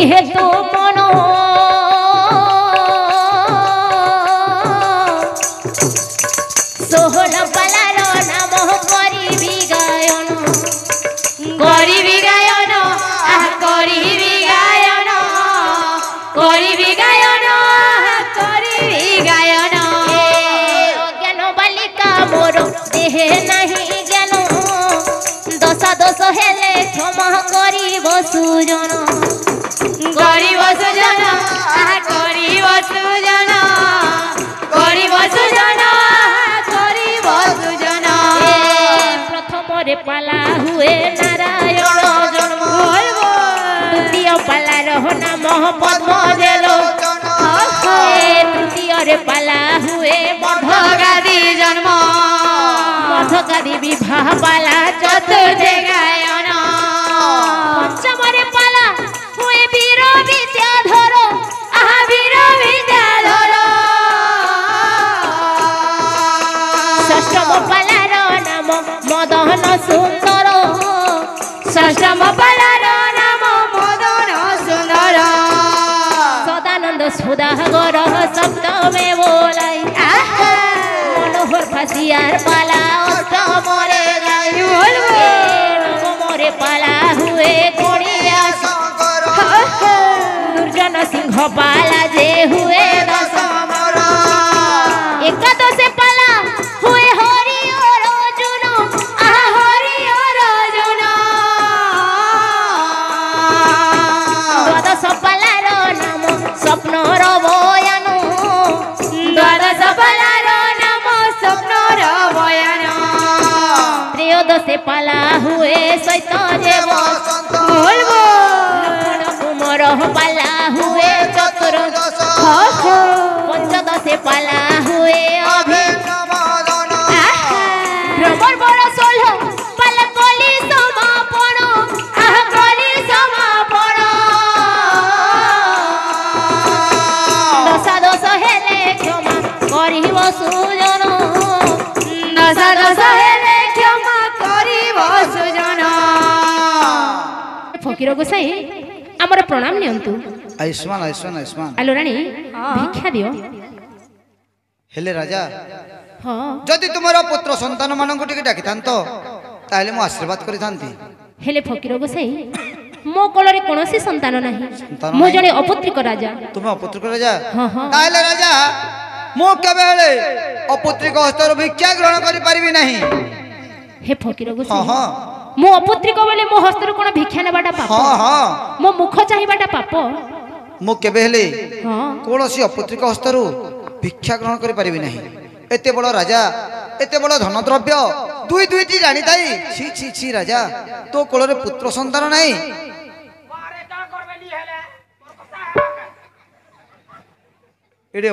যেহেতু মন ষোহল পালার নাম করিবি গায়ন করিবি গায়ন করিবি গায়ন করিবি গায়ন করিবি গায়ন অজ্ঞান বালিকা মোর দেহে নাহি জ্ঞান দশ দোষ হেলে ক্ষমা করিব সুজন করিব সুজন করিব সুজন করিব সুজন করিব সুজন প্রথমরে পালা হুয়ে নারায়ণ জন্ম দ্বিতীয় পালার নাম পদ্ম জেল তৃতীয়রে পালা হুয়ে মধগাদি জন্ম মধগাদি বিবাহ পালা চতুর্থে গায়ন পঞ্চমরে পালা হুয়ে বীর বিদ্যাধর আহা বীর বিদ্যাধর ষষ্ঠম পালার নাম মদন সুন্দর ষষ্ঠম পালার নাম মদন সুন্দর সদানন্দ সুদাগর সপ্তমে বলাই মনোহর ফাঁসিয়ার পালা অষ্টমরে গাই নবমরে পালা হুয়ে গড়িয়া দুর্জন সিংহ পালা যে হুয়ে দশমর একাদশে পালা হুয়ে হরি অর্জুন আহা হরি অর্জুন দ্বাদশ পালার নাম স্বপ্নর বয়ান দ্বাদশ পালার নাম স্বপ্নর বয়ান ত্রয়োদশে পালা হুয়ে চৈতন্য বলবো কুমর পালা হুয়ে চতুর্দশ পঞ্চদশে পালা হুয়ে ভ্রমর বড় ষোল পালা কলি সমাপন আহা কলি সমাপন দশাদশ হেলে ক্ষমা করিব সুজন দশাদশ হেলে ক্ষমা করিব সুজন ফকির গোসাই আমার প্রণাম নিয়ন্তু আয়ুষ্মান আয়ুষ্মান আয়ুষ্মান আলো রানী ভিক্ষা দিও হেলে রাজা হ্যাঁ যদি তোমার পুত্র সন্তান মানଙ୍କୁ ଟିକେ ডাকিଥାନ୍ତ তাহলে ମୁଁ আশীর্বাদ କରିଥାନ୍ତି হেলে ফকির গোসাই মো কোଳରେ কৌশি সন্তান নাহি সন্তান মো নাই? জনে অপুত্রিক রাজা তুমি অপুত্রিক রাজা হ্যাঁ হ্যাঁ তাহলে রাজা ମୁଁ কেবে হেলে অপুত্রিক হস্তରୁ ভিক্ষা গ্রহণ କରିପାରିବି ନାହିଁ হে ফকির ହଁ গোসাই ହଁ মো অপুত্রিক বলে মো হস্তରୁ কোন ভিক্ষা নেবাটা পাপ ହଁ ହଁ মো মুখ চাহিবাটা পাপ ମୁଁ କେବେ ହେଲେ হ্যাঁ କୌଣସି ଅପୁତ୍ରିକ ହସ୍ତରୁ ଭିକ୍ଷା ଗ୍ରହଣ କରିପାରିବି ନାହିଁ ଏତେ ବଡ଼ ରାଜା ଏତେ ବଡ଼ ଧନଦ୍ରବ୍ୟ ଦୁଇଟି ଜାଣିଥାଇ ଛି ଛି ଛି ରାଜା ତୋ କୋଳରେ ପୁତ୍ର ସନ୍ତାନ ନାହିଁ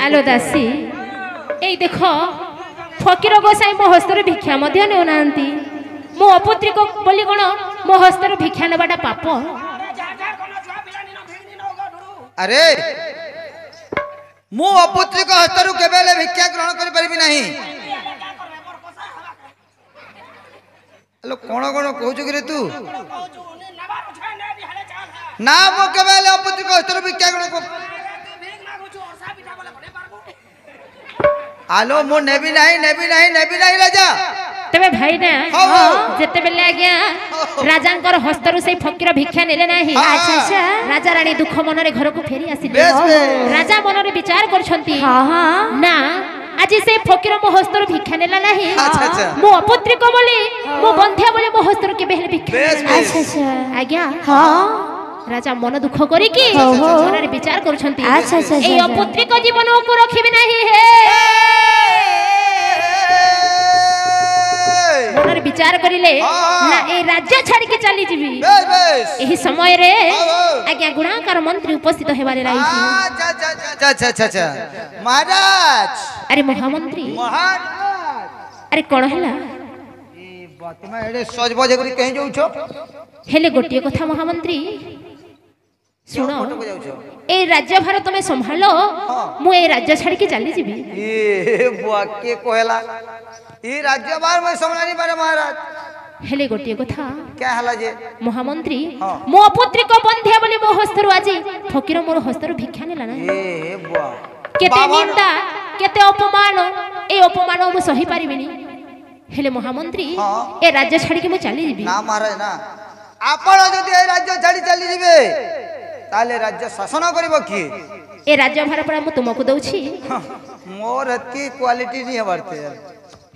আলো দাসী এই দেখ ফকির গোসাই মো হস্তরে ভিক্ষা মধ্য নেউনাহান্তি মো অপুত্রিক বলি কোন মো হস্তরে ভিক্ষা নেবাটা পাপ আরে ମୁଁ ଅପୁତ୍ରିକ ହସ୍ତରୁ କେବେ ହେଲେ ଭିକ୍ଷା ଗ୍ରହଣ କରିପାରିବି ନାହିଁ ଆଲୋ କଣ କଣ କହୁଛୁ କିରେ ତୁ ନା ମୁଁ କେବେ ହେଲେ ଅପୁତ୍ରିକ ହସ୍ତରୁ ଭିକ୍ଷା ଗ୍ରହଣ আলো মু নেবি নাই রাজা তবে ভাই না হও, হও। যেতে বেলে আজ্ঞা রাজাঙ্কর হস্তরু সেই ফকির ভিক্ষা নেলে নাহি হ্যাঁ। আচ্ছা আচ্ছা রাজা রানী দুঃখ মନରେ ঘরকু ফেরি আসিলে বেশ, বেশ। রাজা মନରେ বিচার করছন্তি না আজি সেই ফকির মো হস্তরু ভিক্ষা নেলা নাহি আচ্ছা, আচ্ছা। মো অপুত্রিক বলি মো বন্ধিয়া বলি মো হস্তরু কেবে হেলে ভিক্ষা বেশ, নেলা। বেশ। আচ্ছা আচ্ছা আজ্ঞা রাজা মন দুঃখ করি কি মନରେ বিচার করছন্তি এই অপুত্রিক জীবনকু রখিবি নাহি হে মনের বিচার করিলে না এই রাজ্য ছাড়িকে চালি যাবি বেশ বেশ এই সময়ে হও। আজ্ঞা গুণাকার মন্ত্রী উপস্থিত হেবারে রাইছি আচ্ছা আচ্ছা আচ্ছা আচ্ছা আচ্ছা আচ্ছা মহারাজ আরে মহামন্ত্রী মহারাজ আরে কোন হেলা তুমি এড়ে সজ বজ করি কहीं যাউছ হেলে গোটিয়ে কথা মহামন্ত্রী শুনো এই রাজ্যভার তুমি সম্ভাল মু এই রাজ্য ছাড়িকে চালি যাবি ए बुआ के कोहला ई राज्य बार मैं समझ नहीं पारे महाराज हेले गोटे कथा क्या हला जे महामंत्री हाँ। मो पुत्रिक बंध्या बोली मो हस्तरु आज फकीर मोर हस्तरु भिक्षा नेला ना ए बुआ केते निंदा केते अपमान ए अपमान मु सही पारिबिनी हेले महामंत्री हाँ। ए राज्य छाड़ी के मु चली जीबी ना महाराज ना आपण जदि ए राज्य छाड़ी चली जिवे ताले राज्य शासन करिवो की ए राज्य भार पड़ा मु तुमको दउछि मोर एतकी क्वालिटी नहीं हबरते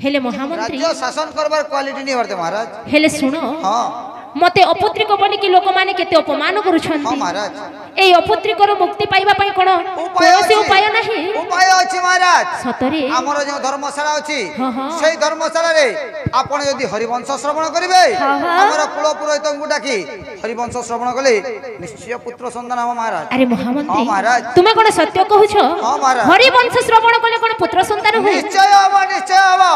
हेले महामंत्री राज्य शासन करबार क्वालिटी नहीं हबरते महाराज हेले सुनो हां मते अपुत्रिक बोली कि लोक माने केते अपमान करूछंती हां महाराज ए अपुत्रिकर मुक्ति पाइबा पई कोन कोनोसी उपाय नाही उपाय अछि महाराज सतरे हमर जो धर्मशाला अछि हाँ, हाँ। सेई धर्मशाला रे आपण यदि हरिवंश श्रवण करिवे हाँ, हाँ। हमर कुल पुरोहितंकु डाकी हरिवंश श्रवण कले निश्चय पुत्र संतान हम महाराज अरे हाँ, महामंत्री महाराज। तुमे कोन सत्य कहूछ हाँ, महाराज। हरिवंश श्रवण कले कोन पुत्र संतान होय निश्चय हबो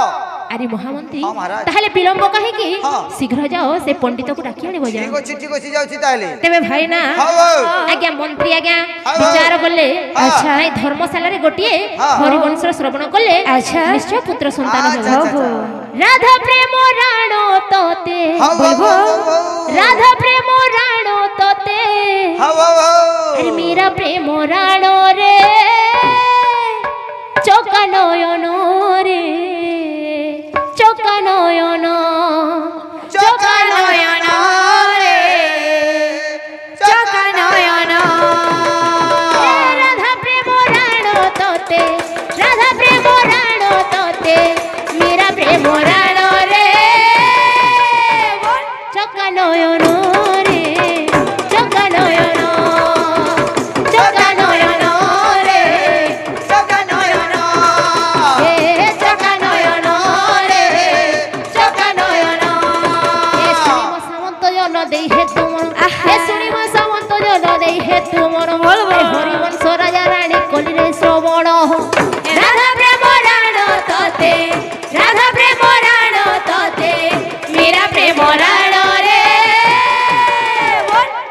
अरे महामंत्री हाँ, महाराज। ताहले विलंब काहे की हाँ। शीघ्र जाओ से पंडित को डाकी आनी बजा ठीक अछि जाउछि ताले तेबे भाई ना हाँ, हाँ। आज्ञा मंत्री आज्ञा हाँ, विचार कले हाँ। अच्छा ए धर्मशाला रे गोटिए हाँ। हरिवंश श्रवण कले अच्छा निश्चय पुत्र संतान अच्छा, होय अच्छा, राधा प्रेम राणो तोते हाँ, हाँ, बोलबो हाँ, हाँ। राधा प्रेम राणो तोते हाओ अरे मेरा प्रेम राणो रे चोका नयन रे चोका नयन चोका नयन रे चोका नयन राधा प्रेम राणो तोते राधा प्रेम राणो तोते मेरा प्रेम राणो रे चोका नयन रे चोका नयन चोका नयन रे सगा नयन ए चोका नयन रे चोका नयन ए सुनिम सामंत जन देई हे तुमन ए सुनिम सामंत जन देई हे तुमन ए हरिवंश राजा रानी कलिरे श्रवण राधा प्रेम राण तते राधा प्रेम राण तते मेरा प्रेम राण रे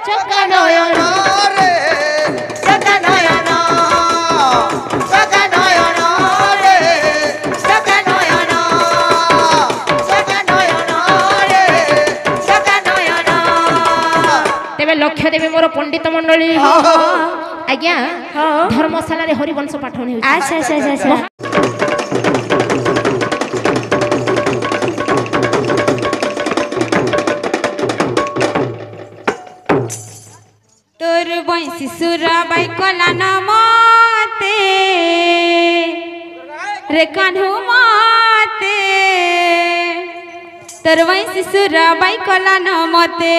चोका नयन रे चोका नयन सगा नयन रे चोका नयन चोका नयन रे चोका नयन तेबे लक्ष्य देबे मोर पंडित मंडली आज्ञा धर्मशाला रे हरिवंश पाठन हेउ अच्छा अच्छा अच्छा তোর বংশী সুরাবাই কলা নমতে রে কানহু মতে তোর বংশী সুরাবাই কলা নমতে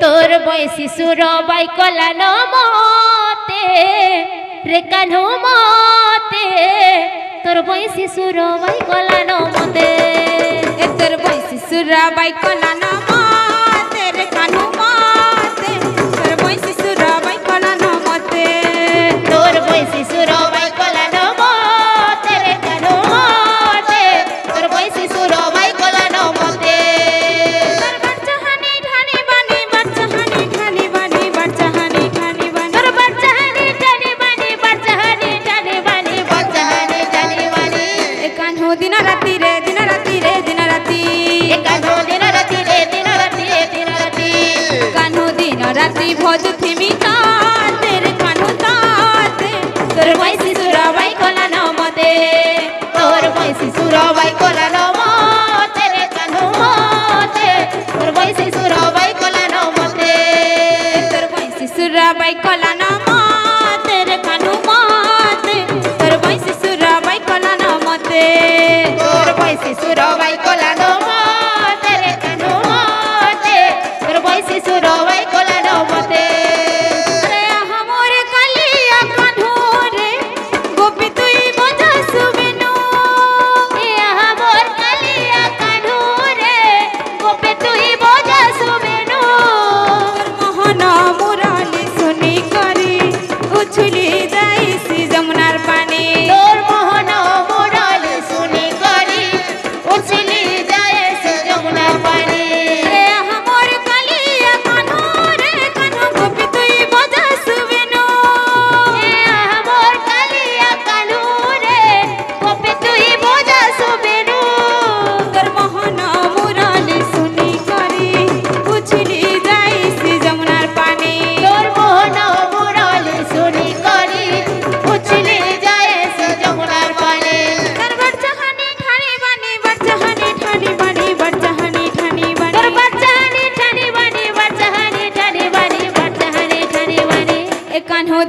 তোর বয়সী সুর বাই কলা নমতে রে কানু মতে তোর বয়সী সুর বাই কলা নমতে এ তোর বংশী সুরাবাই কলা নমতে রে কানহু মতে তোর বংশী সুরাবাই কলা নমতে তোর বয়সী সুর বাই কলা নমতে রে কানু মতে তোর বয়সী সুর বাই কলা নমতে তোর বাচ্চা হানি ঢানি বানি বাচ্চা হানি ঢানি বানি বাচ্চা হানি ঢানি বানি তোর বাচ্চা হানি টানি বানি বাচ্চা হানি টানি বানি বাচ্চা হানি টানি বানি এ কানহু দিন রাতি রে দিন রাতি রে দিন রাতি এ কানু দিন রাতি রে দিন রাতি রে দিন রাতি কানহু দিন রাতি ভজ থিমি তাতে রে কানহু তাতে তোর বয়সী সুরাবাই কলা নমতে তোর বয়সী সুরাবাই কলা নমতে রে কানু মতে তোর বয়সী সুরাবাই কলা নমতে তোর বংশী সুরাবাই কলা নমতে রে কানহু মতে তোর বংশী সুরাবাই কলা নমতে তোর বয়সী সুরাবাই কলা নমতে রে কানু মতে তোর বয়সী সুরাবাই কলা নমতে রে আমর কালিয়া কানহু রে গোপী তুই বজা সুবেনু এ আমার কালিয়া কানু রে গোপে তুই বজা সুবেনু মোহন মুরালি শুনি করি উছুলি যাইছি যমুনার পানি তোর মোহন মুরালি শুনি করি উছলি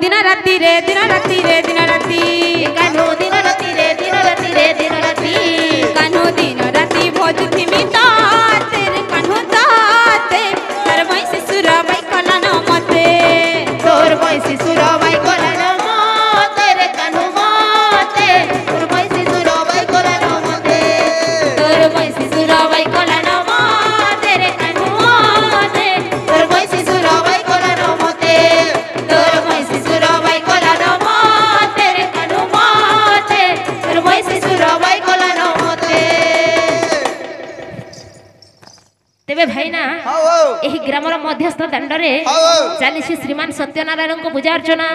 दिन राति रे दिन राति रे दिन राति कान्हू दिन राति रे दिन राति रे दिन राति कान्हू दिन राति भोजुथिमि ताते रे कान्हू ताते तोर भैंसी सुराबाई कला न मते तोर भैंसी सुराबाई कला न मते रे कान्हू मते तोर भैंसी सुराबाई कला न मते तोर भैंसी सुराबाई कला न मते रे कान्हू मते तोर भैंसी सुराबाई कला न मते तोर भैंसी सुराबाई कला न मते रे कान्हू मते तोर भैंसी सुराबाई कला न मते। तेबे भाईना ଏହି ଗ୍ରାମର ମଧ୍ୟସ୍ଥ ଦାଣ୍ଡରେ ଚାଲିଛି ଶ୍ରୀମାନ ସତ୍ୟନାରାୟଣଙ୍କ ପୂଜା ଅର୍ଚ୍ଚନା।